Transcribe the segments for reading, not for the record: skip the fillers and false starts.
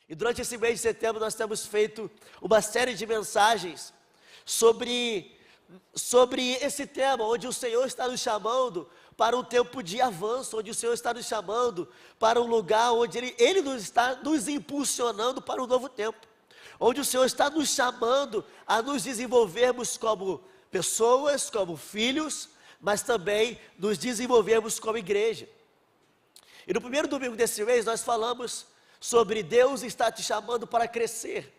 E durante esse mês de setembro nós temos feito uma série de mensagens sobre esse tema, onde o Senhor está nos chamando para um tempo de avanço, onde o Senhor está nos chamando para um lugar onde Ele nos está nos impulsionando para um novo tempo, onde o Senhor está nos chamando a nos desenvolvermos como pessoas, como filhos, mas também nos desenvolvermos como igreja. E no primeiro domingo desse mês nós falamos sobre Deus está te chamando para crescer.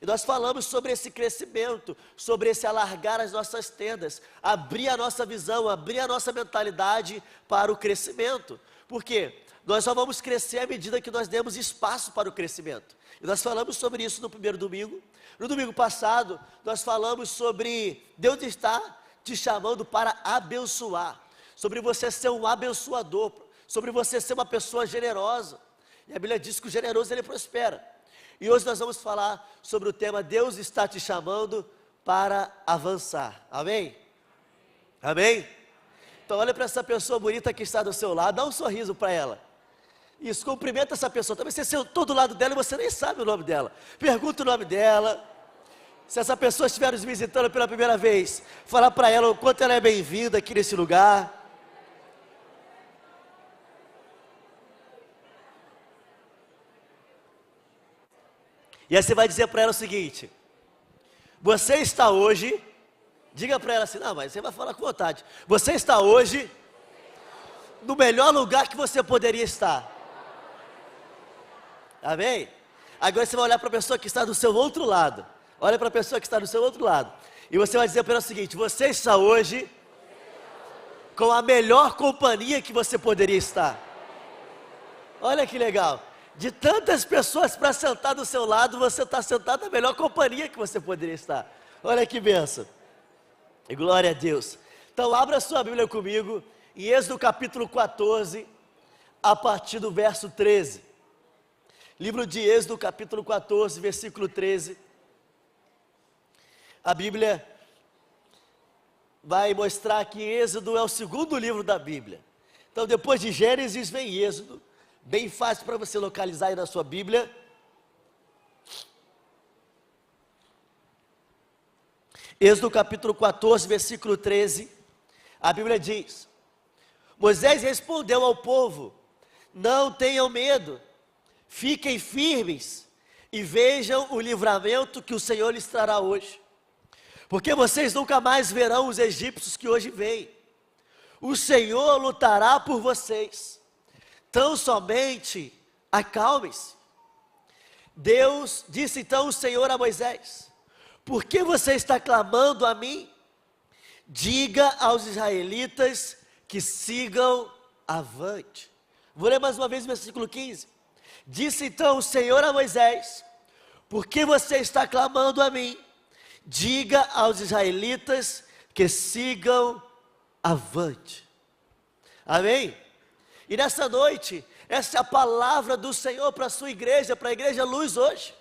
E nós falamos sobre esse crescimento, sobre esse alargar as nossas tendas, abrir a nossa visão, abrir a nossa mentalidade para o crescimento. Por quê? Nós só vamos crescer à medida que nós demos espaço para o crescimento. E nós falamos sobre isso no primeiro domingo. No domingo passado, nós falamos sobre Deus está te chamando para abençoar, sobre você ser um abençoador, sobre você ser uma pessoa generosa. E a Bíblia diz que o generoso ele prospera. E hoje nós vamos falar sobre o tema Deus está te chamando para avançar. Amém? Amém? Então olha para essa pessoa bonita que está do seu lado, dá um sorriso para ela. Isso, cumprimenta essa pessoa. Talvez você sentou do lado dela e você nem sabe o nome dela. Pergunta o nome dela. Se essa pessoa estiver nos visitando pela primeira vez, fala para ela o quanto ela é bem-vinda aqui nesse lugar. E aí você vai dizer para ela o seguinte: você está hoje, diga para ela assim, não, mas você vai falar com vontade. Você está hoje no melhor lugar que você poderia estar. Amém? Agora você vai olhar para a pessoa que está do seu outro lado. Olha para a pessoa que está do seu outro lado. E você vai dizer para ela o seguinte: você está hoje com a melhor companhia que você poderia estar. Olha que legal. De tantas pessoas para sentar do seu lado, você está sentado na melhor companhia que você poderia estar. Olha que bênção. E glória a Deus. Então abra sua Bíblia comigo em Êxodo capítulo 14, a partir do verso 13. Livro de Êxodo capítulo 14, versículo 13. A Bíblia vai mostrar que Êxodo é o segundo livro da Bíblia. Então depois de Gênesis vem Êxodo. Bem fácil para você localizar aí na sua Bíblia. Êxodo capítulo 14, versículo 13. A Bíblia diz: Moisés respondeu ao povo: não tenham medo, fiquem firmes e vejam o livramento que o Senhor lhes trará hoje. Porque vocês nunca mais verão os egípcios que hoje vêm. O Senhor lutará por vocês. Tão somente acalme-se. Deus disse então o Senhor a Moisés: por que você está clamando a mim? Diga aos israelitas que sigam avante. Vou ler mais uma vez o versículo 15. Disse então o Senhor a Moisés: por que você está clamando a mim? Diga aos israelitas que sigam avante. Amém? E nessa noite, essa é a palavra do Senhor para a sua igreja, para a igreja Luz hoje.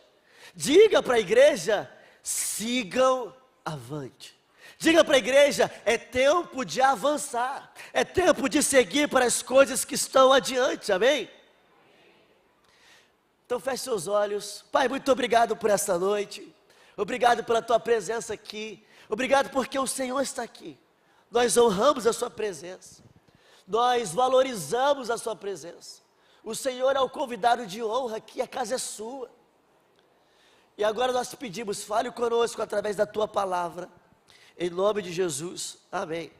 Diga para a igreja: sigam avante. Diga para a igreja: é tempo de avançar, é tempo de seguir para as coisas que estão adiante, amém? Então feche seus olhos. Pai, muito obrigado por essa noite, obrigado pela tua presença aqui, obrigado porque o Senhor está aqui. Nós honramos a sua presença. Nós valorizamos a sua presença. O Senhor é o convidado de honra aqui, a casa é sua. E agora nós te pedimos, fale conosco através da tua palavra, em nome de Jesus, amém.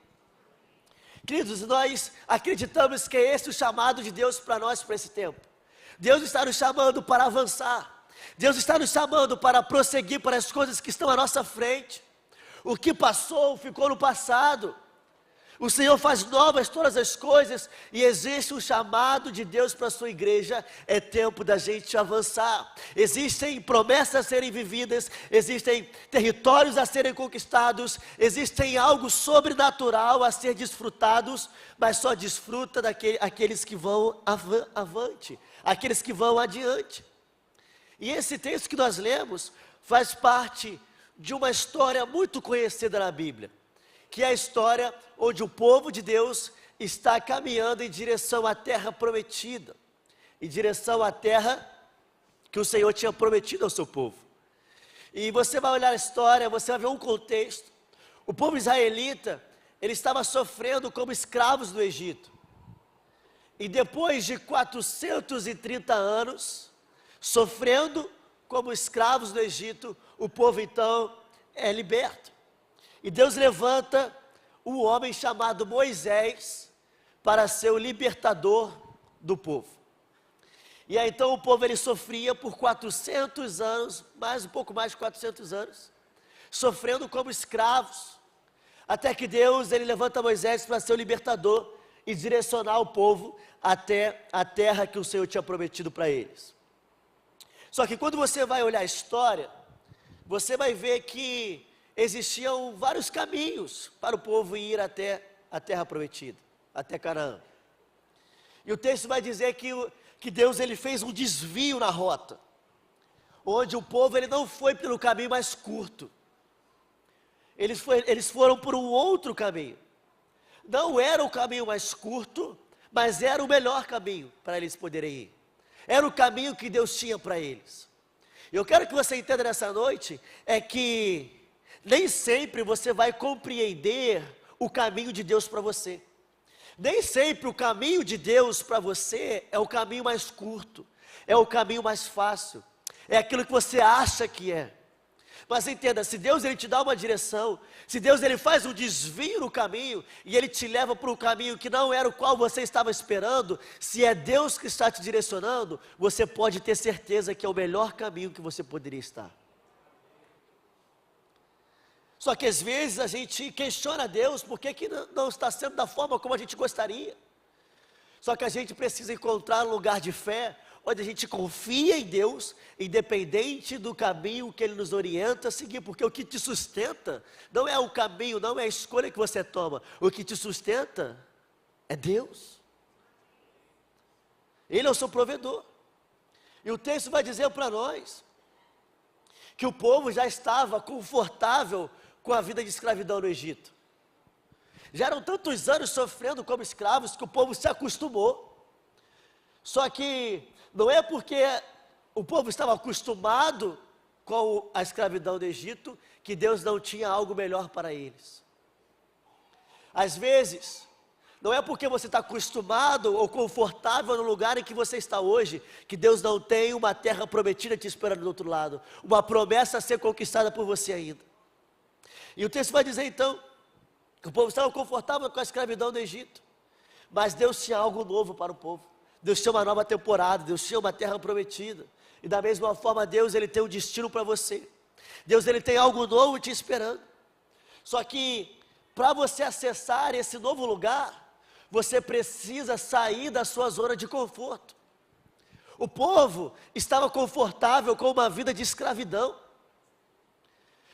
Queridos, nós acreditamos que é esse o chamado de Deus para nós, para esse tempo. Deus está nos chamando para avançar. Deus está nos chamando para prosseguir para as coisas que estão à nossa frente. O que passou, ficou no passado. O Senhor faz novas todas as coisas e existe um chamado de Deus para a sua igreja. É tempo da gente avançar. Existem promessas a serem vividas, existem territórios a serem conquistados, existem algo sobrenatural a ser desfrutados, mas só desfruta aqueles que vão avante, aqueles que vão adiante. E esse texto que nós lemos faz parte de uma história muito conhecida na Bíblia, que é a história onde o povo de Deus está caminhando em direção à terra prometida, em direção à terra que o Senhor tinha prometido ao seu povo. E você vai olhar a história, você vai ver um contexto. O povo israelita, ele estava sofrendo como escravos do Egito. E depois de 430 anos, sofrendo como escravos do Egito, o povo então é liberto. E Deus levanta um homem chamado Moisés para ser o libertador do povo. E aí então o povo ele sofria por 400 anos, um pouco mais de 400 anos, sofrendo como escravos, até que Deus ele levanta Moisés para ser o libertador e direcionar o povo até a terra que o Senhor tinha prometido para eles. Só que quando você vai olhar a história, você vai ver que existiam vários caminhos para o povo ir até a terra prometida, até Canaã. E o texto vai dizer que Deus ele fez um desvio na rota, onde o povo ele não foi pelo caminho mais curto, eles foram por um outro caminho. Não era o caminho mais curto, mas era o melhor caminho para eles poderem ir. Era o caminho que Deus tinha para eles. Eu quero que você entenda nessa noite, é que nem sempre você vai compreender o caminho de Deus para você. Nem sempre o caminho de Deus para você é o caminho mais curto, é o caminho mais fácil, é aquilo que você acha que é. Mas entenda, se Deus ele te dá uma direção, se Deus ele faz um desvio no caminho, e ele te leva para um caminho que não era o qual você estava esperando, se é Deus que está te direcionando, você pode ter certeza que é o melhor caminho que você poderia estar. Só que às vezes a gente questiona Deus, por que não está sendo da forma como a gente gostaria. Só que a gente precisa encontrar um lugar de fé, onde a gente confia em Deus, independente do caminho que Ele nos orienta a seguir, porque o que te sustenta não é o caminho, não é a escolha que você toma, o que te sustenta é Deus. Ele é o seu provedor. E o texto vai dizer para nós, que o povo já estava confortável com a vida de escravidão no Egito. Já eram tantos anos sofrendo como escravos, que o povo se acostumou. Só que não é porque o povo estava acostumado com a escravidão do Egito, que Deus não tinha algo melhor para eles. Às vezes, não é porque você está acostumado ou confortável no lugar em que você está hoje, que Deus não tem uma terra prometida te esperando do outro lado, uma promessa a ser conquistada por você ainda. E o texto vai dizer então, que o povo estava confortável com a escravidão do Egito, mas Deus tinha algo novo para o povo. Deus tinha uma nova temporada, Deus tinha uma terra prometida. E da mesma forma Deus ele tem um destino para você. Deus ele tem algo novo te esperando. Só que para você acessar esse novo lugar, você precisa sair da sua zona de conforto. O povo estava confortável com uma vida de escravidão.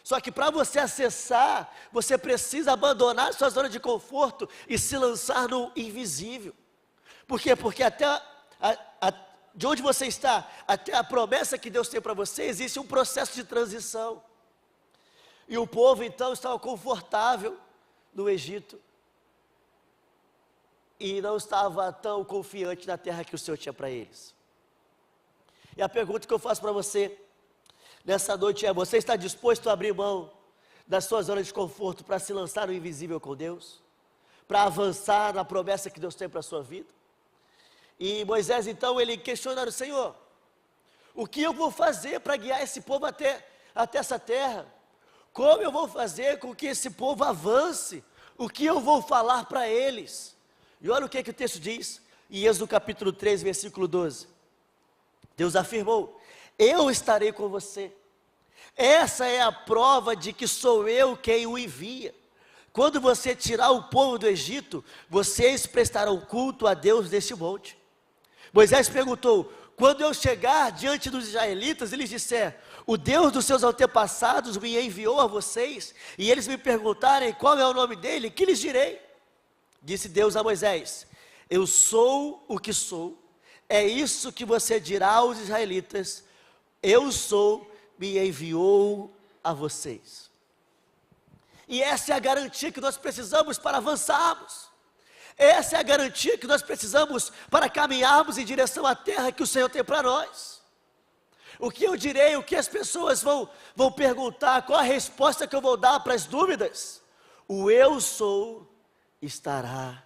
Só que para você acessar, você precisa abandonar sua zona de conforto e se lançar no invisível. Por quê? Porque de onde você está, até a promessa que Deus tem para você, existe um processo de transição. E o povo então estava confortável no Egito, e não estava tão confiante na terra que o Senhor tinha para eles. E a pergunta que eu faço para você nessa noite é: você está disposto a abrir mão da sua zona de conforto para se lançar no invisível com Deus? Para avançar na promessa que Deus tem para a sua vida? E Moisés então, ele questiona o Senhor: o que eu vou fazer para guiar esse povo até essa terra? Como eu vou fazer com que esse povo avance? O que eu vou falar para eles? E olha o que o texto diz, em Êxodo capítulo 3, versículo 12. Deus afirmou: eu estarei com você. Essa é a prova de que sou eu quem o envia. Quando você tirar o povo do Egito, vocês prestarão culto a Deus neste monte. Moisés perguntou: quando eu chegar diante dos israelitas e lhes disser, o Deus dos seus antepassados me enviou a vocês, e eles me perguntarem qual é o nome dele, que lhes direi? Disse Deus a Moisés: eu sou o que sou. É isso que você dirá aos israelitas: eu sou, me enviou a vocês. E essa é a garantia que nós precisamos para avançarmos. Essa é a garantia que nós precisamos para caminharmos em direção à terra que o Senhor tem para nós. O que eu direi, o que as pessoas vão perguntar, qual a resposta que eu vou dar para as dúvidas? O eu sou estará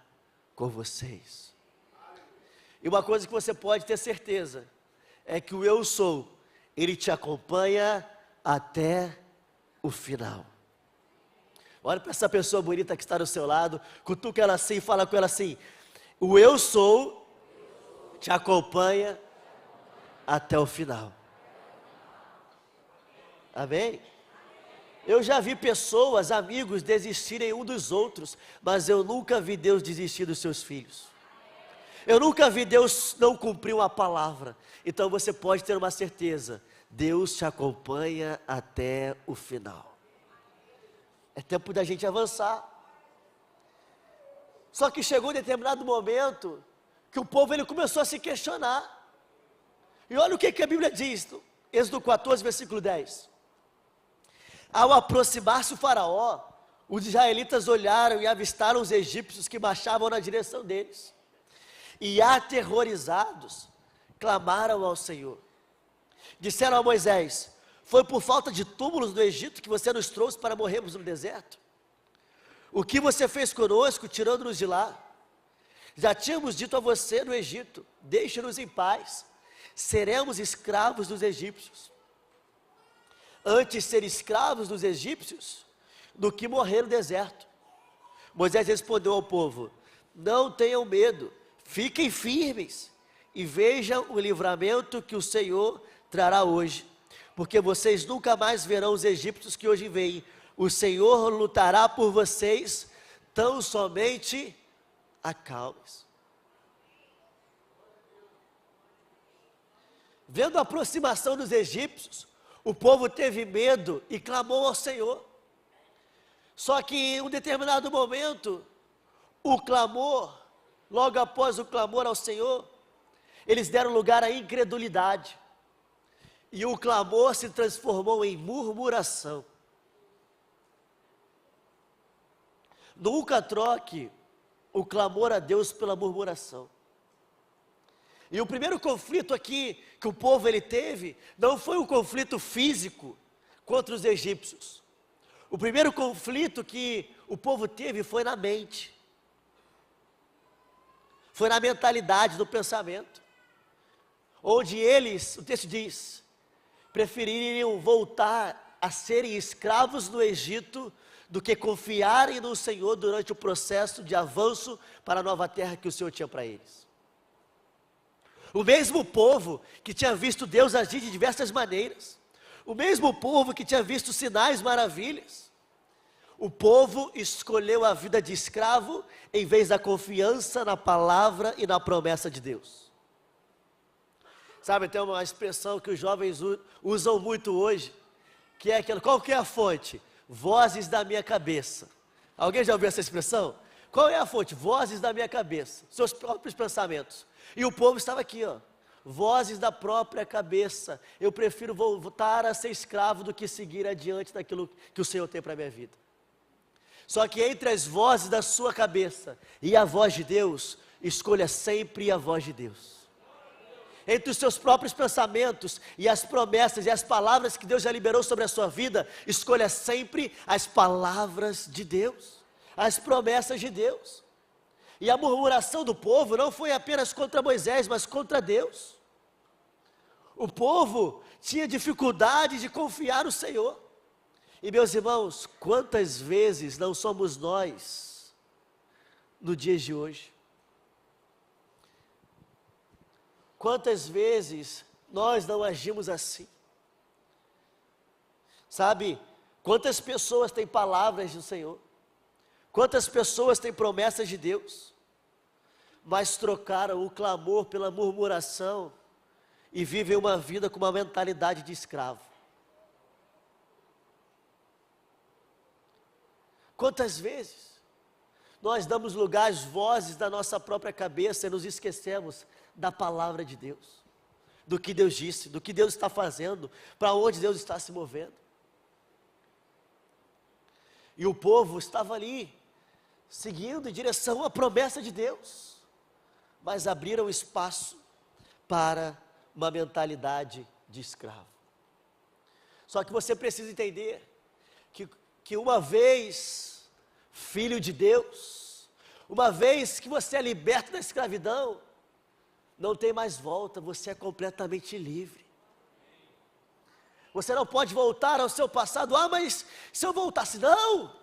com vocês. E uma coisa que você pode ter certeza, é que o eu sou, ele te acompanha até o final. Olha para essa pessoa bonita que está do seu lado, cutuca ela assim e fala com ela assim: o eu sou te acompanha até o final. Amém? Eu já vi pessoas, amigos, desistirem um dos outros, mas eu nunca vi Deus desistir dos seus filhos. Eu nunca vi Deus não cumprir uma palavra. Então você pode ter uma certeza: Deus te acompanha até o final. É tempo da gente avançar. Só que chegou um determinado momento que o povo ele começou a se questionar. E olha o que a Bíblia diz, Êxodo 14, versículo 10. Ao aproximar-se o faraó, os israelitas olharam e avistaram os egípcios que marchavam na direção deles. E aterrorizados, clamaram ao Senhor. Disseram a Moisés: foi por falta de túmulos no Egito que você nos trouxe para morrermos no deserto? O que você fez conosco, tirando-nos de lá? Já tínhamos dito a você no Egito: deixe-nos em paz, seremos escravos dos egípcios. Antes ser escravos dos egípcios, do que morrer no deserto. Moisés respondeu ao povo: não tenham medo, fiquem firmes, e vejam o livramento que o Senhor trará hoje. Porque vocês nunca mais verão os egípcios que hoje vêm. O Senhor lutará por vocês, tão somente acalme-se. Vendo a aproximação dos egípcios, o povo teve medo e clamou ao Senhor. Só que em um determinado momento, logo após o clamor ao Senhor, eles deram lugar à incredulidade. E o clamor se transformou em murmuração. Nunca troque o clamor a Deus pela murmuração. E o primeiro conflito aqui que o povo ele teve, não foi um conflito físico contra os egípcios. O primeiro conflito que o povo teve foi na mente. Foi na mentalidade, no pensamento. Onde eles, o texto diz, prefeririam voltar a serem escravos no Egito do que confiarem no Senhor durante o processo de avanço para a nova terra que o Senhor tinha para eles. O mesmo povo que tinha visto Deus agir de diversas maneiras, o mesmo povo que tinha visto sinais, maravilhas, o povo escolheu a vida de escravo em vez da confiança na palavra e na promessa de Deus. Sabe, tem uma expressão que os jovens usam muito hoje, que é aquela: qual que é a fonte? Vozes da minha cabeça. Alguém já ouviu essa expressão? Qual é a fonte? Vozes da minha cabeça, seus próprios pensamentos. E o povo estava aqui, vozes da própria cabeça. Eu prefiro voltar a ser escravo do que seguir adiante daquilo que o Senhor tem para a minha vida. Só que entre as vozes da sua cabeça e a voz de Deus, escolha sempre a voz de Deus. Entre os seus próprios pensamentos e as promessas e as palavras que Deus já liberou sobre a sua vida, escolha sempre as palavras de Deus, as promessas de Deus. E a murmuração do povo não foi apenas contra Moisés, mas contra Deus. O povo tinha dificuldade de confiar no Senhor. E meus irmãos, quantas vezes não somos nós, no dia de hoje? Quantas vezes nós não agimos assim? Sabe, quantas pessoas têm palavras do Senhor? Quantas pessoas têm promessas de Deus? Mas trocaram o clamor pela murmuração e vivem uma vida com uma mentalidade de escravo. Quantas vezes nós damos lugar às vozes da nossa própria cabeça e nos esquecemos da palavra de Deus, do que Deus disse, do que Deus está fazendo, para onde Deus está se movendo. E o povo estava ali, seguindo em direção à promessa de Deus, mas abriram espaço para uma mentalidade de escravo. Só que você precisa entender que uma vez filho de Deus, uma vez que você é liberto da escravidão, não tem mais volta, você é completamente livre. Você não pode voltar ao seu passado. Mas se eu voltasse, não!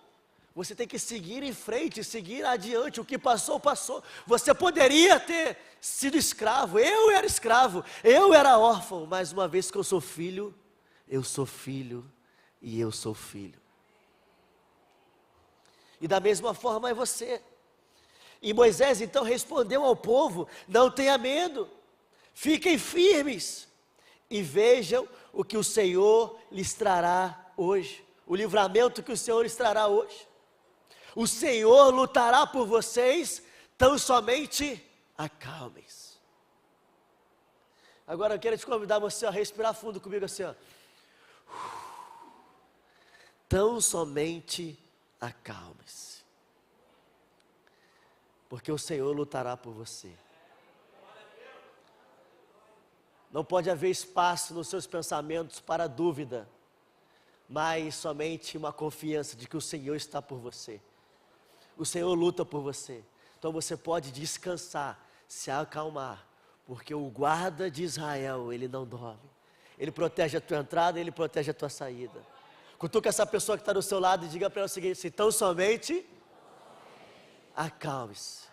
Você tem que seguir em frente, seguir adiante. O que passou, passou. Você poderia ter sido escravo. Eu era escravo, eu era órfão. Mas uma vez que eu sou filho e eu sou filho. E da mesma forma é você. E Moisés então respondeu ao povo: não tenha medo, fiquem firmes e vejam o que o Senhor lhes trará hoje, o livramento que o Senhor lhes trará hoje. O Senhor lutará por vocês, tão somente acalmem-se. Agora eu quero te convidar você a respirar fundo comigo assim, ó. Tão somente acalme-se, porque o Senhor lutará por você. Não pode haver espaço nos seus pensamentos para dúvida, mas somente uma confiança de que o Senhor está por você. O Senhor luta por você. Então você pode descansar, se acalmar, porque o guarda de Israel, ele não dorme. Ele protege a tua entrada, ele protege a tua saída. Cutuca essa pessoa que está do seu lado e diga para ela o seguinte: então somente acalme-se,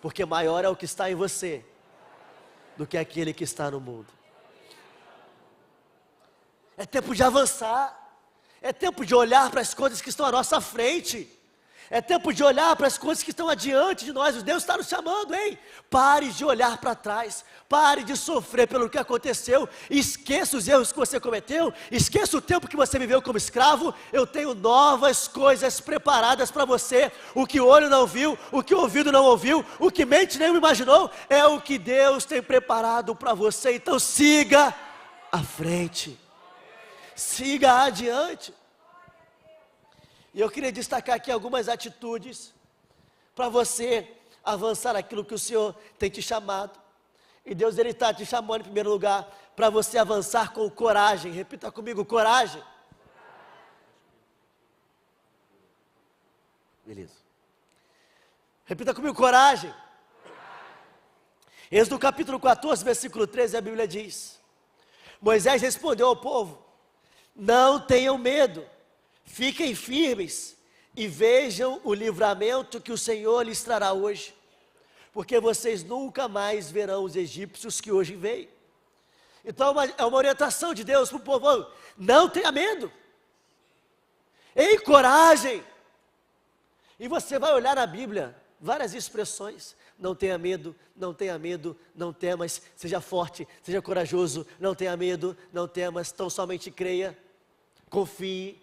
porque maior é o que está em você do que aquele que está no mundo. É tempo de avançar, é tempo de olhar para as coisas que estão à nossa frente, é tempo de olhar para as coisas que estão adiante de nós. Deus está nos chamando, hein? Pare de olhar para trás, pare de sofrer pelo que aconteceu, esqueça os erros que você cometeu, esqueça o tempo que você viveu como escravo. Eu tenho novas coisas preparadas para você. O que o olho não viu, o que o ouvido não ouviu, o que mente nem imaginou, é o que Deus tem preparado para você. Então siga à frente, siga adiante. E eu queria destacar aqui algumas atitudes para você avançar aquilo que o Senhor tem te chamado. E Deus, Ele está te chamando em primeiro lugar para você avançar com coragem. Repita comigo: coragem. Beleza. Repita comigo: coragem. Êxodo capítulo 14, versículo 13, a Bíblia diz: Moisés respondeu ao povo: não tenham medo, fiquem firmes e vejam o livramento que o Senhor lhes trará hoje, porque vocês nunca mais verão os egípcios que hoje veem. Então é uma orientação de Deus para o povo: não tenha medo, encoragem. E você vai olhar na Bíblia várias expressões: não tenha medo, não tenha medo, não temas, seja forte, seja corajoso, não tenha medo, não temas, tão somente creia, confie.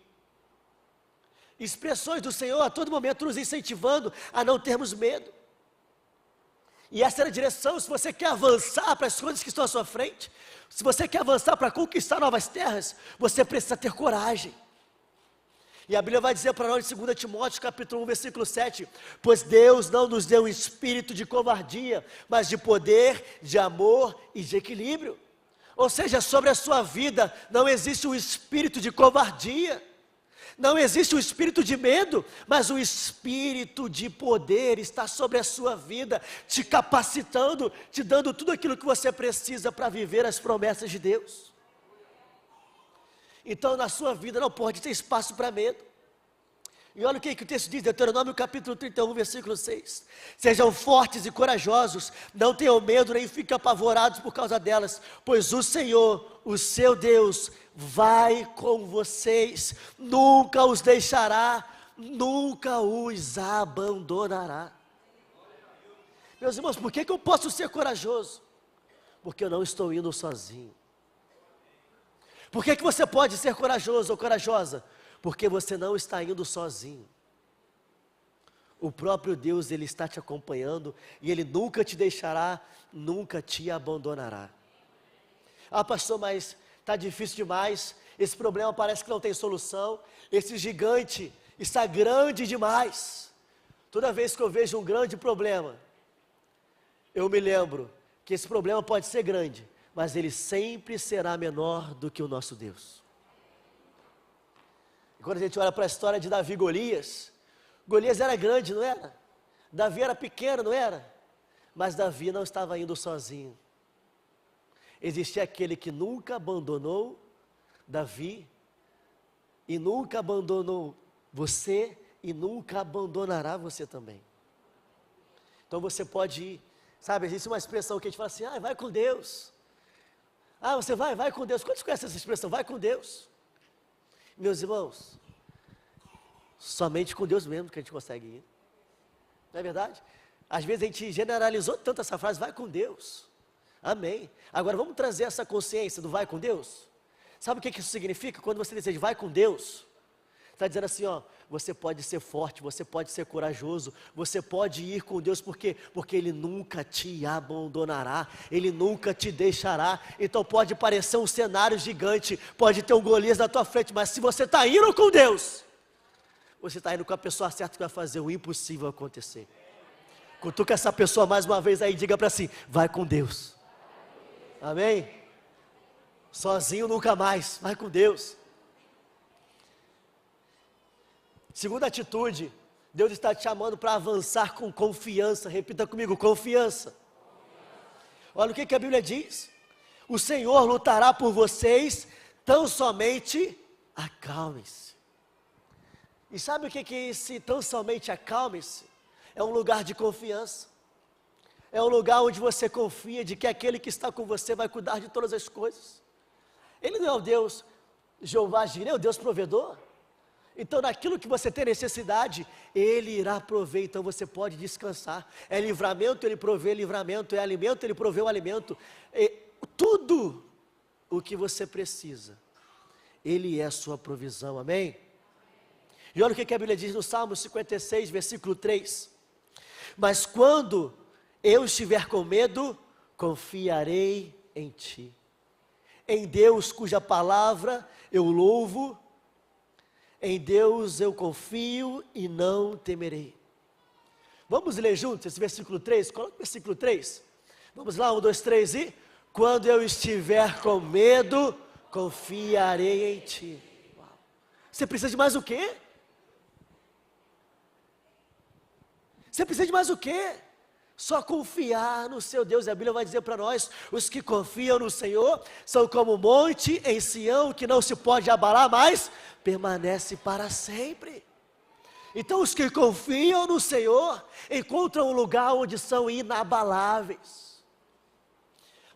Expressões do Senhor a todo momento nos incentivando a não termos medo. E essa é a direção. Se você quer avançar para as coisas que estão à sua frente, se você quer avançar para conquistar novas terras, você precisa ter coragem. E a Bíblia vai dizer para nós em 2 Timóteo capítulo 1, versículo 7, pois Deus não nos deu um espírito de covardia, mas de poder, de amor e de equilíbrio. Ou seja, sobre a sua vida não existe um espírito de covardia, não existe um espírito de medo, mas um espírito de poder está sobre a sua vida, te capacitando, te dando tudo aquilo que você precisa para viver as promessas de Deus. Então na sua vida não pode ter espaço para medo. E olha o que o texto diz, Deuteronômio capítulo 31, versículo 6. Sejam fortes e corajosos, não tenham medo nem fiquem apavorados por causa delas, pois o Senhor, o seu Deus, vai com vocês, nunca os deixará, nunca os abandonará. Meus irmãos, por que eu posso ser corajoso? Porque eu não estou indo sozinho. Por que você pode ser corajoso ou corajosa? Porque você não está indo sozinho. O próprio Deus, Ele está te acompanhando e Ele nunca te deixará, nunca te abandonará. Ah, pastor, mas está difícil demais, esse problema parece que não tem solução, esse gigante está grande demais. Toda vez que eu vejo um grande problema, eu me lembro que esse problema pode ser grande, mas ele sempre será menor do que o nosso Deus. E quando a gente olha para a história de Davi e Golias, Golias era grande, não era? Davi era pequeno, não era? Mas Davi não estava indo sozinho. Existia aquele que nunca abandonou Davi, e nunca abandonou você, e nunca abandonará você também. Então você pode ir, sabe, existe uma expressão que a gente fala assim, vai com Deus. Você vai com Deus. Quantos conhecem essa expressão? Vai com Deus. Meus irmãos, somente com Deus mesmo que a gente consegue ir. Não é verdade? Às vezes a gente generalizou tanto essa frase, vai com Deus. Amém. Agora vamos trazer essa consciência do vai com Deus. Sabe o que isso significa? Quando você deseja vai com Deus, está dizendo assim, você pode ser forte, você pode ser corajoso, você pode ir com Deus, porque Ele nunca te abandonará, Ele nunca te deixará. Então pode parecer um cenário gigante, pode ter um Golias na tua frente, mas se você está indo com Deus, você está indo com a pessoa certa que vai fazer o impossível acontecer. Cutuca essa pessoa mais uma vez aí e diga para si, vai com Deus. Amém? Sozinho nunca mais, vai com Deus. Segunda atitude, Deus está te chamando para avançar com confiança. Repita comigo, confiança. Olha o que a Bíblia diz. O Senhor lutará por vocês, tão somente acalme-se. E sabe o que é esse tão somente acalme-se? É um lugar de confiança. É um lugar onde você confia de que aquele que está com você vai cuidar de todas as coisas. Ele não é o Deus Jeová Jireh, é o Deus provedor. Então naquilo que você tem necessidade, Ele irá prover, então você pode descansar. É livramento, Ele provê livramento, é alimento, Ele provê o alimento. Tudo o que você precisa, Ele é a sua provisão, amém? E olha o que a Bíblia diz no Salmo 56, versículo 3. Mas quando eu estiver com medo, confiarei em Ti. Em Deus cuja palavra eu louvo, em Deus eu confio e não temerei. Vamos ler juntos esse versículo 3? Coloca o versículo 3. Vamos lá, 1, 2, 3 e... Quando eu estiver com medo, confiarei em Ti. Uau. Você precisa de mais o quê? Você precisa de mais o quê? Só confiar no seu Deus. A Bíblia vai dizer para nós, os que confiam no Senhor, são como um monte em Sião, que não se pode abalar, mas permanece para sempre. Então os que confiam no Senhor, encontram um lugar onde são inabaláveis.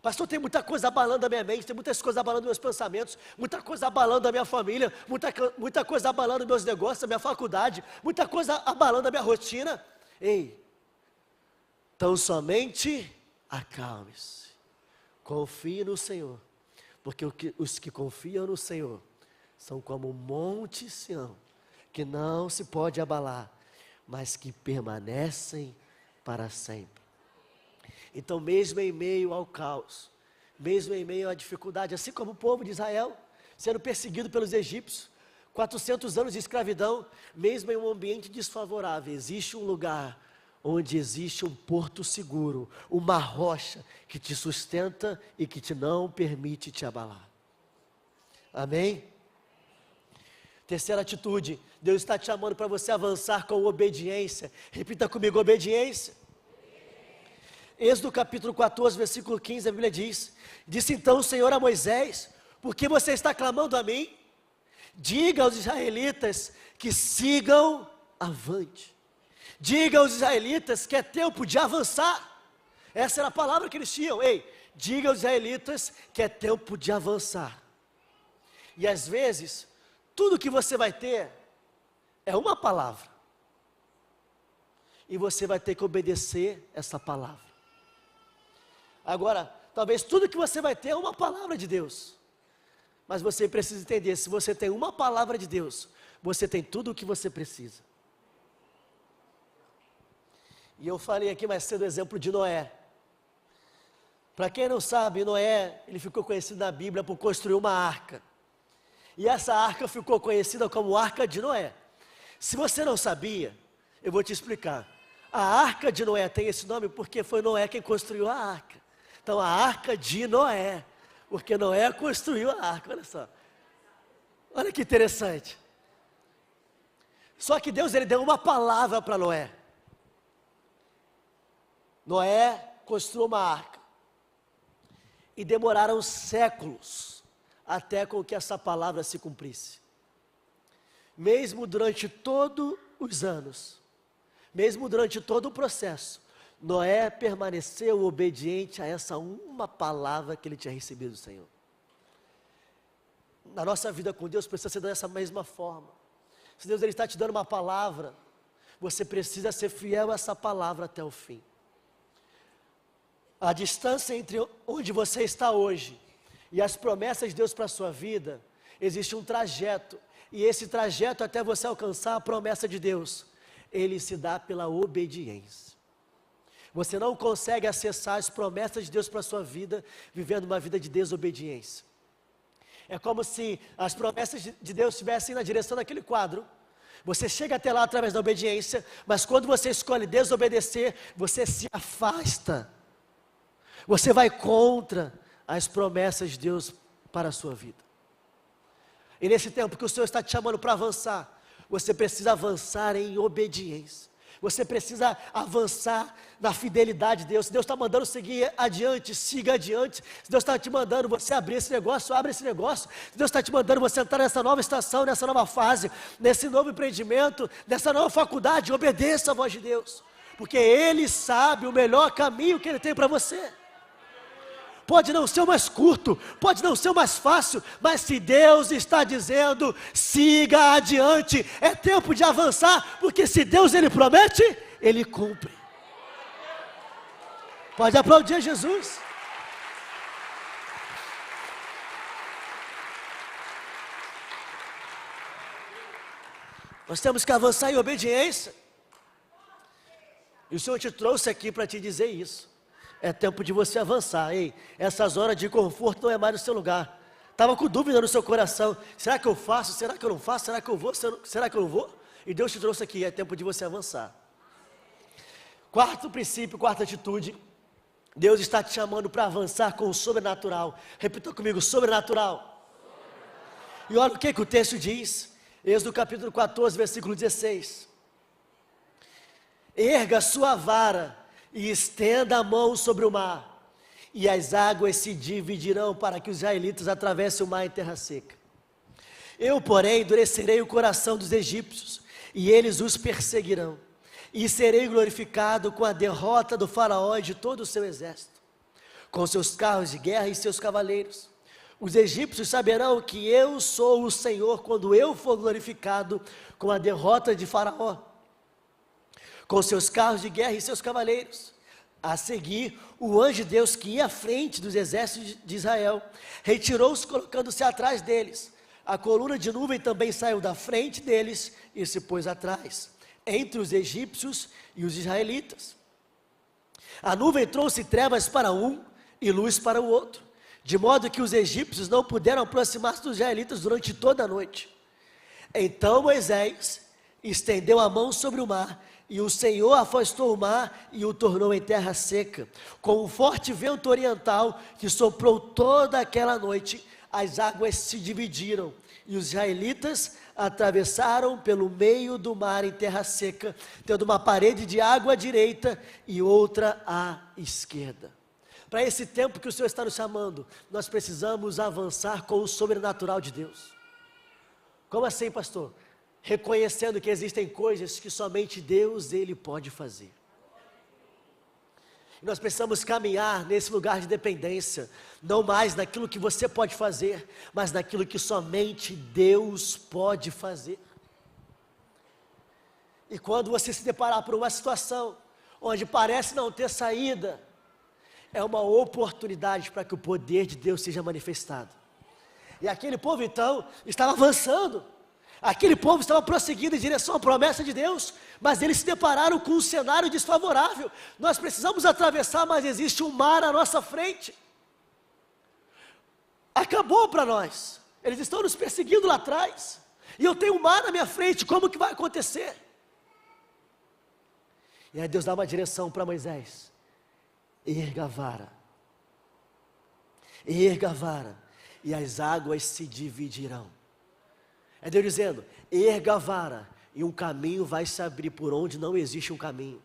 Pastor, tem muita coisa abalando a minha mente, tem muitas coisas abalando meus pensamentos, muita coisa abalando a minha família, muita coisa abalando meus negócios, a minha faculdade, muita coisa abalando a minha rotina. Ei, tão somente acalme-se, confie no Senhor, porque os que confiam no Senhor são como um monte Sião, que não se pode abalar, mas que permanecem para sempre. Então mesmo em meio ao caos, mesmo em meio à dificuldade, assim como o povo de Israel, sendo perseguido pelos egípcios, 400 anos de escravidão, mesmo em um ambiente desfavorável, existe um lugar onde existe um porto seguro, uma rocha que te sustenta e que te não permite te abalar. Amém? Terceira atitude, Deus está te chamando para você avançar com obediência. Repita comigo, obediência. Êxodo capítulo 14, versículo 15, a Bíblia diz: disse então o Senhor a Moisés, por que você está clamando a mim? Diga aos israelitas que sigam avante. Diga aos israelitas que é tempo de avançar. Essa era a palavra que eles tinham. Ei, diga aos israelitas que é tempo de avançar. E às vezes, tudo que você vai ter é uma palavra. E você vai ter que obedecer essa palavra. Agora, talvez tudo que você vai ter é uma palavra de Deus. Mas você precisa entender, se você tem uma palavra de Deus, você tem tudo o que você precisa. E eu falei aqui mais cedo o exemplo de Noé. Para quem não sabe, Noé, ele ficou conhecido na Bíblia por construir uma arca. E essa arca ficou conhecida como Arca de Noé. Se você não sabia, eu vou te explicar. A Arca de Noé tem esse nome porque foi Noé quem construiu a arca. Então a Arca de Noé, porque Noé construiu a arca, olha só. Olha que interessante. Só que Deus, ele deu uma palavra para Noé. Noé construiu uma arca. E demoraram séculos até com que essa palavra se cumprisse. Mesmo durante todos os anos, mesmo durante todo o processo, Noé permaneceu obediente a essa uma palavra que ele tinha recebido do Senhor. Na nossa vida com Deus precisa ser dessa mesma forma. Se Deus ele está te dando uma palavra, você precisa ser fiel a essa palavra até o fim. A distância entre onde você está hoje e as promessas de Deus para a sua vida, existe um trajeto, e esse trajeto até você alcançar a promessa de Deus, ele se dá pela obediência. Você não consegue acessar as promessas de Deus para a sua vida, vivendo uma vida de desobediência. É como se as promessas de Deus estivessem na direção daquele quadro. Você chega até lá através da obediência, mas quando você escolhe desobedecer, você se afasta. Você vai contra as promessas de Deus para a sua vida. E nesse tempo que o Senhor está te chamando para avançar, você precisa avançar em obediência. Você precisa avançar na fidelidade de Deus. Se Deus está mandando seguir adiante, siga adiante. Se Deus está te mandando você abrir esse negócio, abre esse negócio. Se Deus está te mandando você entrar nessa nova estação, nessa nova fase, nesse novo empreendimento, nessa nova faculdade, obedeça a voz de Deus. Porque Ele sabe o melhor caminho que Ele tem para você. Pode não ser o mais curto, pode não ser o mais fácil, mas se Deus está dizendo, siga adiante, é tempo de avançar, porque se Deus ele promete, Ele cumpre. Pode aplaudir Jesus. Nós temos que avançar em obediência. E o Senhor te trouxe aqui para te dizer isso. É tempo de você avançar, ei, essas horas de conforto não é mais no seu lugar. Estava com dúvida no seu coração, será que eu faço, será que eu não faço, será que eu vou, será que eu não vou? E Deus te trouxe aqui, é tempo de você avançar. Quarto princípio, quarta atitude, Deus está te chamando para avançar com o sobrenatural. Repita comigo, sobrenatural. E olha o que o texto diz, Êxodo capítulo 14, versículo 16. Erga sua vara e estenda a mão sobre o mar, e as águas se dividirão para que os israelitas atravessem o mar em terra seca. Eu, porém, endurecerei o coração dos egípcios, e eles os perseguirão, e serei glorificado com a derrota do faraó e de todo o seu exército, com seus carros de guerra e seus cavaleiros. Os egípcios saberão que eu sou o Senhor, quando eu for glorificado com a derrota de faraó, com seus carros de guerra e seus cavaleiros. A seguir, o anjo de Deus que ia à frente dos exércitos de Israel, retirou-se colocando-se atrás deles. A coluna de nuvem também saiu da frente deles e se pôs atrás, entre os egípcios e os israelitas. A nuvem trouxe trevas para um e luz para o outro, de modo que os egípcios não puderam aproximar-se dos israelitas durante toda a noite. Então Moisés estendeu a mão sobre o mar, e o Senhor afastou o mar e o tornou em terra seca. Com um forte vento oriental que soprou toda aquela noite, as águas se dividiram, e os israelitas atravessaram pelo meio do mar em terra seca, tendo uma parede de água à direita e outra à esquerda. Para esse tempo que o Senhor está nos chamando, nós precisamos avançar com o sobrenatural de Deus. Como assim, pastor? Reconhecendo que existem coisas que somente Deus, Ele pode fazer. E nós precisamos caminhar nesse lugar de dependência, não mais naquilo que você pode fazer, mas naquilo que somente Deus pode fazer. E quando você se deparar por uma situação, onde parece não ter saída, é uma oportunidade para que o poder de Deus seja manifestado. E aquele povo então, estava avançando, aquele povo estava prosseguindo em direção à promessa de Deus, mas eles se depararam com um cenário desfavorável. Nós precisamos atravessar, mas existe um mar à nossa frente. Acabou para nós, eles estão nos perseguindo lá atrás, e eu tenho um mar na minha frente, como que vai acontecer? E aí Deus dá uma direção para Moisés: erga a vara, e as águas se dividirão. É Deus dizendo: erga a vara, e um caminho vai se abrir por onde não existe um caminho.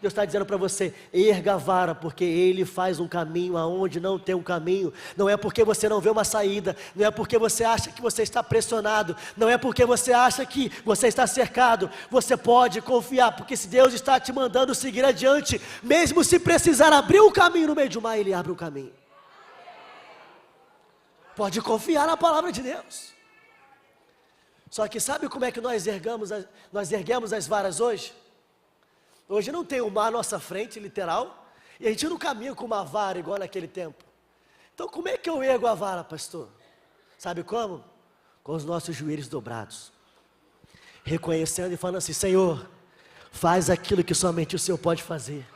Deus está dizendo para você, erga a vara, porque Ele faz um caminho aonde não tem um caminho. Não é porque você não vê uma saída, não é porque você acha que você está pressionado, não é porque você acha que você está cercado. Você pode confiar, porque se Deus está te mandando seguir adiante, mesmo se precisar abrir um caminho no meio do mar, Ele abre o caminho. Pode confiar na palavra de Deus. Só que sabe como é que nós erguemos as varas hoje? Hoje não tem o mar à nossa frente, literal, e a gente não caminha com uma vara igual naquele tempo. Então como é que eu ergo a vara, pastor? Sabe como? Com os nossos joelhos dobrados, reconhecendo e falando assim, Senhor, faz aquilo que somente o Senhor pode fazer.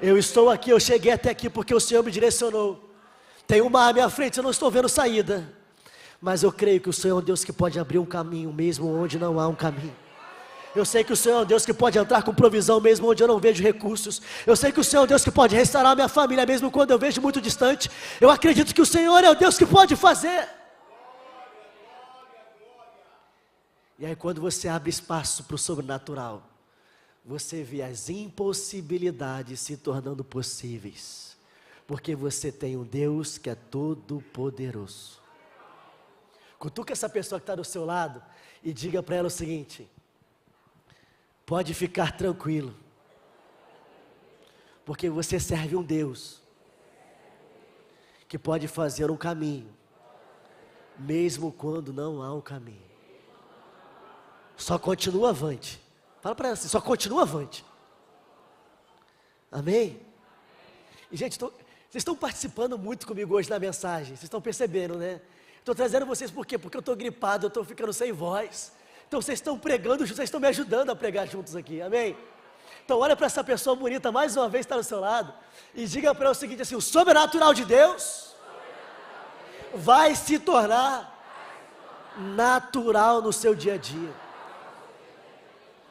Eu estou aqui, eu cheguei até aqui porque o Senhor me direcionou. Tem um mar à minha frente, eu não estou vendo saída, mas eu creio que o Senhor é um Deus que pode abrir um caminho mesmo onde não há um caminho. Eu sei que o Senhor é um Deus que pode entrar com provisão mesmo onde eu não vejo recursos. Eu sei que o Senhor é um Deus que pode restaurar a minha família mesmo quando eu vejo muito distante. Eu acredito que o Senhor é o Deus que pode fazer. E aí quando você abre espaço para o sobrenatural, você vê as impossibilidades se tornando possíveis. Porque você tem um Deus que é todo poderoso. Cutuca essa pessoa que está do seu lado e diga para ela o seguinte: pode ficar tranquilo, porque você serve um Deus que pode fazer um caminho, mesmo quando não há um caminho. Só continua avante. Fala para ela assim, só continua avante. Amém? E gente, vocês estão participando muito comigo hoje na mensagem, vocês estão percebendo, né? Estou trazendo vocês por quê? Porque eu estou gripado, eu estou ficando sem voz. Então vocês estão pregando juntos, vocês estão me ajudando a pregar juntos aqui, amém? Então olha para essa pessoa bonita, mais uma vez está do seu lado, e diga para ela o seguinte assim, o sobrenatural de Deus vai se tornar natural no seu dia a dia.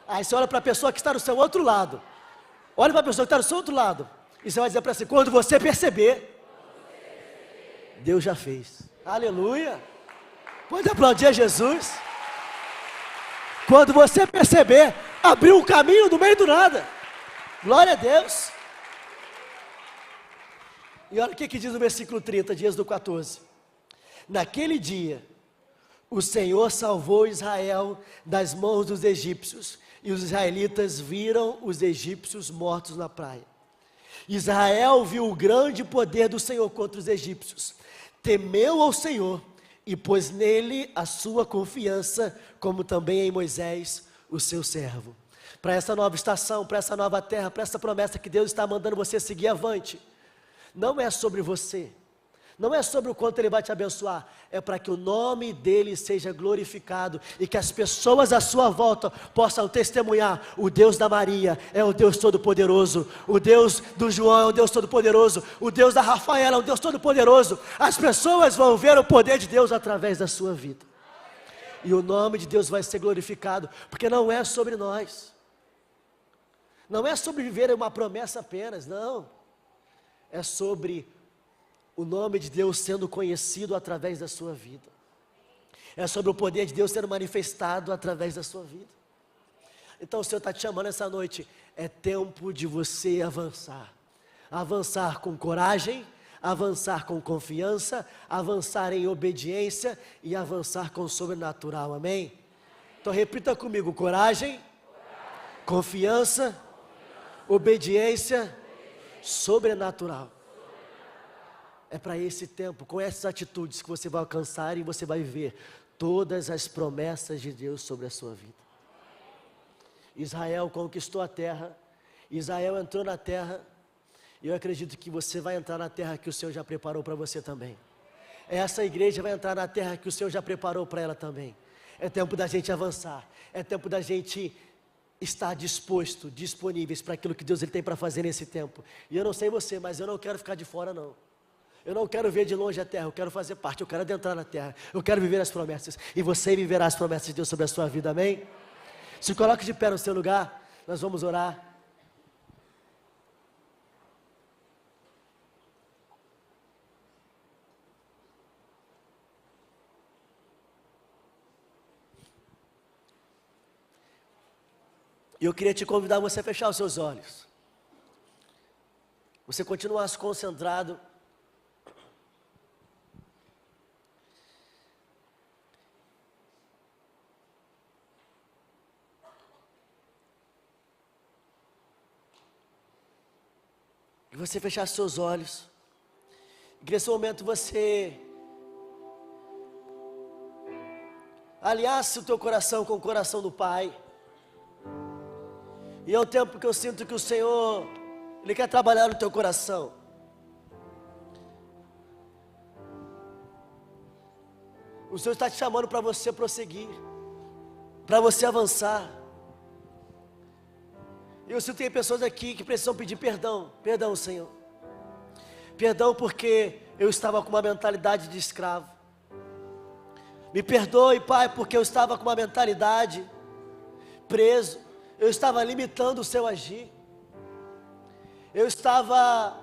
Aí você olha para a pessoa que está do seu outro lado, olha para a pessoa que está do seu outro lado, e você vai dizer para ela assim, quando você perceber, Deus já fez. Aleluia! Pode aplaudir a Jesus. Quando você perceber, abriu um caminho no meio do nada. Glória a Deus. E olha o que diz no versículo 30 de Êxodo 14. Naquele dia, o Senhor salvou Israel das mãos dos egípcios, e os israelitas viram os egípcios mortos na praia. Israel viu o grande poder do Senhor contra os egípcios, temeu ao Senhor, e pôs nele a sua confiança, como também em Moisés, o seu servo. Para essa nova estação, para essa nova terra, para essa promessa que Deus está mandando você seguir avante, não é sobre você, não é sobre o quanto Ele vai te abençoar, é para que o nome dEle seja glorificado, e que as pessoas à sua volta possam testemunhar, o Deus da Maria é o Deus Todo-Poderoso, o Deus do João é o Deus Todo-Poderoso, o Deus da Rafaela é o Deus Todo-Poderoso. As pessoas vão ver o poder de Deus através da sua vida, e o nome de Deus vai ser glorificado, porque não é sobre nós, não é sobre viver uma promessa apenas, não, é sobre o nome de Deus sendo conhecido através da sua vida, é sobre o poder de Deus sendo manifestado através da sua vida. Então o Senhor está te chamando essa noite, é tempo de você avançar, avançar com coragem, avançar com confiança, avançar em obediência e avançar com o sobrenatural, amém? Então repita comigo, coragem, confiança, obediência, sobrenatural. É para esse tempo, com essas atitudes que você vai alcançar e você vai ver todas as promessas de Deus sobre a sua vida. Israel conquistou a terra, Israel entrou na terra, e eu acredito que você vai entrar na terra que o Senhor já preparou para você também. Essa igreja vai entrar na terra que o Senhor já preparou para ela também. É tempo da gente avançar, é tempo da gente estar disposto, disponíveis para aquilo que Deus ele tem para fazer nesse tempo. E eu não sei você, mas eu não quero ficar de fora não. Eu não quero ver de longe a terra, eu quero fazer parte, eu quero adentrar na terra, eu quero viver as promessas, e você viverá as promessas de Deus sobre a sua vida, amém? Se coloque de pé no seu lugar, nós vamos orar. E eu queria te convidar a você fechar os seus olhos. Você continuasse concentrado. E você fechasse seus olhos. E que nesse momento você aliasse o teu coração com o coração do Pai. E é o tempo que eu sinto que o Senhor, Ele quer trabalhar no teu coração. O Senhor está te chamando para você prosseguir, para você avançar. Eu sinto que tem pessoas aqui que precisam pedir perdão. Perdão, Senhor. Perdão porque eu estava com uma mentalidade de escravo. Me perdoe, Pai, porque eu estava com uma mentalidade preso. Eu estava limitando o seu agir. Eu estava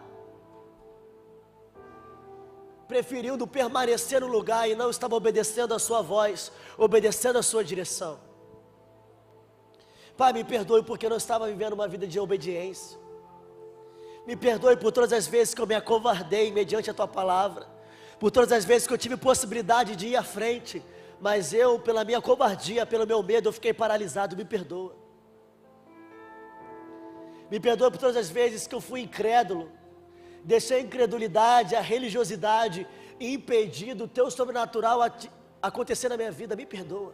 preferindo permanecer no lugar e não estava obedecendo a sua voz, obedecendo a sua direção. Pai, me perdoe porque eu não estava vivendo uma vida de obediência. Me perdoe por todas as vezes que eu me acovardei mediante a tua palavra, por todas as vezes que eu tive possibilidade de ir à frente, mas eu, pela minha covardia, pelo meu medo, eu fiquei paralisado. Me perdoa. Me perdoa por todas as vezes que eu fui incrédulo, deixei a incredulidade, a religiosidade impedindo o teu sobrenatural acontecer na minha vida. Me perdoa.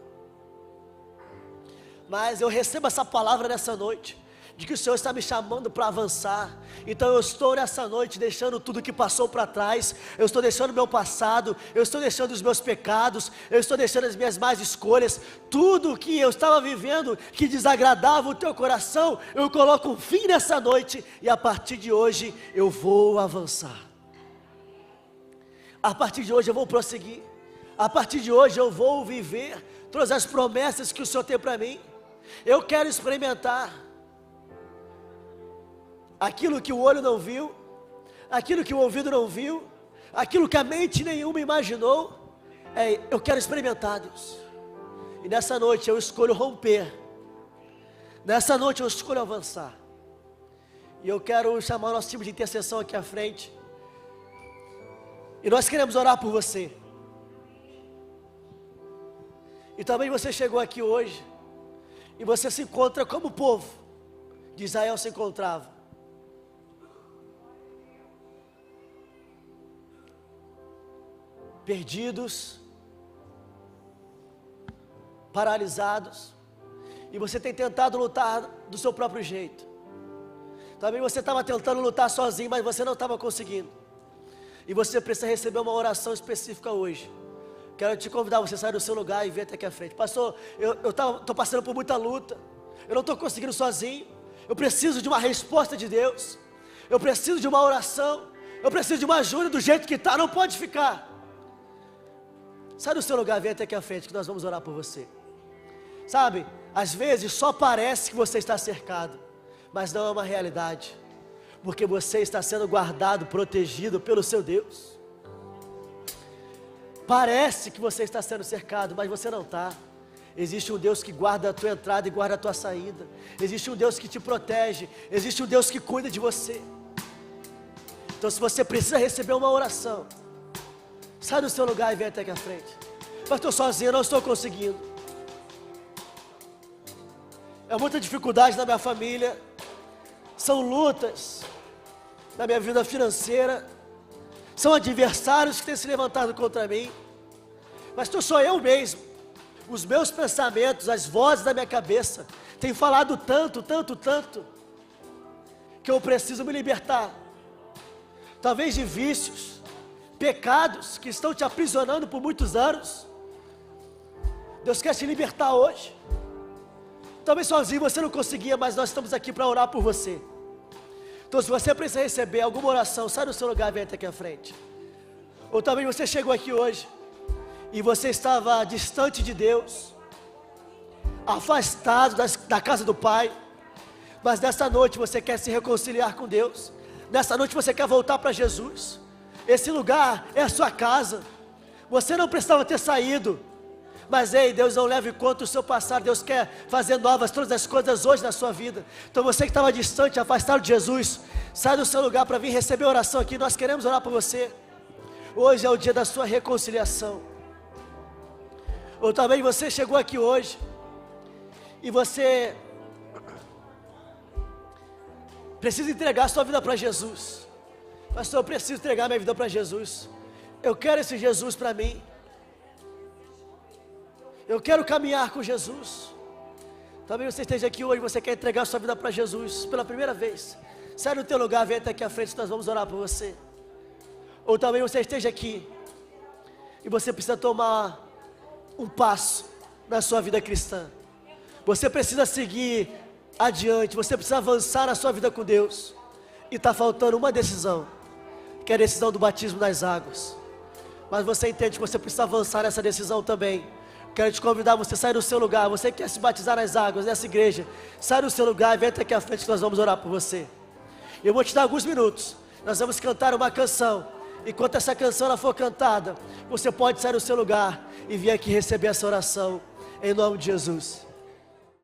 Mas eu recebo essa palavra nessa noite, de que o Senhor está me chamando para avançar. Então eu estou nessa noite deixando tudo que passou para trás. Eu estou deixando o meu passado, eu estou deixando os meus pecados, eu estou deixando as minhas más escolhas. Tudo que eu estava vivendo que desagradava o teu coração, eu coloco um fim nessa noite. E a partir de hoje eu vou avançar. A partir de hoje eu vou prosseguir. A partir de hoje eu vou viver todas as promessas que o Senhor tem para mim. Eu quero experimentar aquilo que o olho não viu, aquilo que o ouvido não viu, aquilo que a mente nenhuma imaginou. Eu quero experimentar, Deus. E nessa noite eu escolho romper. Nessa noite eu escolho avançar. E eu quero chamar o nosso time de intercessão aqui à frente. E nós queremos orar por você. E também você chegou aqui hoje e você se encontra como o povo de Israel se encontrava. Perdidos, paralisados, e você tem tentado lutar do seu próprio jeito. Também você estava tentando lutar sozinho, mas você não estava conseguindo. E você precisa receber uma oração específica hoje. Quero te convidar, você sair do seu lugar e vir até aqui à frente. Pastor, eu estou passando por muita luta, eu não estou conseguindo sozinho, eu preciso de uma resposta de Deus, eu preciso de uma oração, eu preciso de uma ajuda do jeito que está, não pode ficar. Sai do seu lugar, vem até aqui à frente que nós vamos orar por você. Sabe, às vezes só parece que você está cercado, mas não é uma realidade, porque você está sendo guardado, protegido pelo seu Deus. Parece que você está sendo cercado, mas você não está. Existe um Deus que guarda a tua entrada e guarda a tua saída. Existe um Deus que te protege. Existe um Deus que cuida de você. Então se você precisa receber uma oração, sai do seu lugar e vem até aqui à frente. Mas estou sozinho, não estou conseguindo. É muita dificuldade na minha família. São lutas na minha vida financeira. São adversários que têm se levantado contra mim. Mas sou eu mesmo. Os meus pensamentos, as vozes da minha cabeça têm falado tanto, que eu preciso me libertar. Talvez de vícios, pecados que estão te aprisionando por muitos anos. Deus quer te libertar hoje. Talvez sozinho você não conseguia, mas nós estamos aqui para orar por você. Então se você precisa receber alguma oração, sai do seu lugar e vem até aqui à frente. Ou talvez você chegou aqui hoje e você estava distante de Deus, afastado da casa do Pai, mas nessa noite você quer se reconciliar com Deus. Nessa noite você quer voltar para Jesus. Esse lugar é a sua casa. Você não precisava ter saído, Mas ei, Deus não leva em conta o seu passado. Deus quer fazer novas todas as coisas hoje na sua vida. Então você que estava distante, afastado de Jesus, sai do seu lugar para vir receber a oração aqui. Nós queremos orar por você. Hoje é o dia da sua reconciliação. Ou talvez você chegou aqui hoje e você precisa entregar a sua vida para Jesus. Pastor, eu preciso entregar minha vida para Jesus. Eu quero esse Jesus para mim. Eu quero caminhar com Jesus. Talvez você esteja aqui hoje, você quer entregar a sua vida para Jesus pela primeira vez. Sai do teu lugar, vem até aqui à frente, nós vamos orar por você. Ou talvez você esteja aqui e você precisa tomar um passo na sua vida cristã. Você precisa seguir adiante, você precisa avançar na sua vida com Deus. E está faltando uma decisão, que é a decisão do batismo nas águas. Mas você entende que você precisa avançar nessa decisão também. Quero te convidar a você sair do seu lugar. Você que quer se batizar nas águas nessa igreja, sai do seu lugar e vem até aqui à frente que nós vamos orar por você. Eu vou te dar alguns minutos. Nós vamos cantar uma canção. Enquanto essa canção ela for cantada, você pode sair do seu lugar e vir aqui receber essa oração em nome de Jesus.